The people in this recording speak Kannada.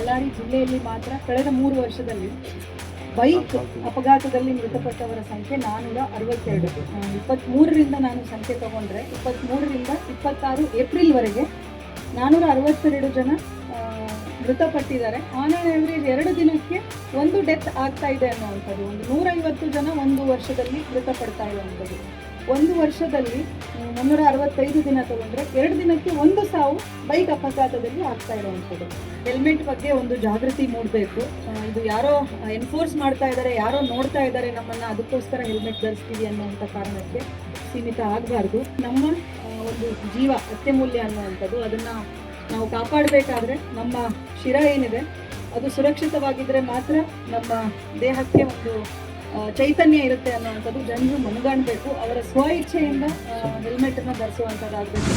ಬಳ್ಳಾರಿ ಜಿಲ್ಲೆಯಲ್ಲಿ ಮಾತ್ರ ಕಳೆದ 3 ವರ್ಷದಲ್ಲಿ ಬೈಕ್ ಅಪಘಾತದಲ್ಲಿ ಮೃತಪಟ್ಟವರ ಸಂಖ್ಯೆ 462. 23ರಿಂದ ನಾನು ಸಂಖ್ಯೆ ತಗೊಂಡ್ರೆ 23ರಿಂದ 26 ಏಪ್ರಿಲ್ವರೆಗೆ 462 ಜನ ಮೃತಪಟ್ಟಿದ್ದಾರೆ. ಆನ್ ಆನ್ ಆವ್ರೇಜ್ 2 ದಿನಕ್ಕೆ ಒಂದು ಡೆತ್ ಆಗ್ತಾ ಇದೆ ಅನ್ನುವಂಥದ್ದು. ಒಂದು 150 ಜನ ಒಂದು ವರ್ಷದಲ್ಲಿ ಮೃತಪಡ್ತಾ ಇರುವಂಥದ್ದು. ಒಂದು ವರ್ಷದಲ್ಲಿ 365 ದಿನ ತಗೊಂಡ್ರೆ 2 ದಿನಕ್ಕೆ ಒಂದು ಸಾವು ಬೈಕ್ ಅಪಘಾತದಲ್ಲಿ ಆಗ್ತಾ ಇರುವಂಥದ್ದು. ಹೆಲ್ಮೆಟ್ ಬಗ್ಗೆ ಒಂದು ಜಾಗೃತಿ ಮೂಡಬೇಕು. ಇದು ಯಾರೋ ಎನ್ಫೋರ್ಸ್ ಮಾಡ್ತಾ ಇದ್ದಾರೆ, ಯಾರೋ ನೋಡ್ತಾ ಇದ್ದಾರೆ ನಮ್ಮನ್ನು, ಅದಕ್ಕೋಸ್ಕರ ಹೆಲ್ಮೆಟ್ ಧರಿಸ್ತೀವಿ ಅನ್ನುವಂಥ ಕಾರಣಕ್ಕೆ ಸೀಮಿತ ಆಗಬಾರ್ದು. ನಮ್ಮ ಒಂದು ಜೀವ ಅತ್ಯಮೂಲ್ಯ ಅನ್ನುವಂಥದ್ದು, ಅದನ್ನು ನಾವು ಕಾಪಾಡಬೇಕಾದ್ರೆ ನಮ್ಮ ಶಿರ ಏನಿದೆ ಅದು ಸುರಕ್ಷಿತವಾಗಿದ್ದರೆ ಮಾತ್ರ ನಮ್ಮ ದೇಹಕ್ಕೆ ಒಂದು ಚೈತನ್ಯ ಇರುತ್ತೆ ಅನ್ನುವಂಥದ್ದು ಜನರು ಮನಗಾಣಬೇಕು. ಅವರ ಸ್ವ ಇಚ್ಛೆಯಿಂದ ಹೆಲ್ಮೆಟನ್ನು ಧರಿಸುವಂಥದ್ದಾಗಬೇಕು.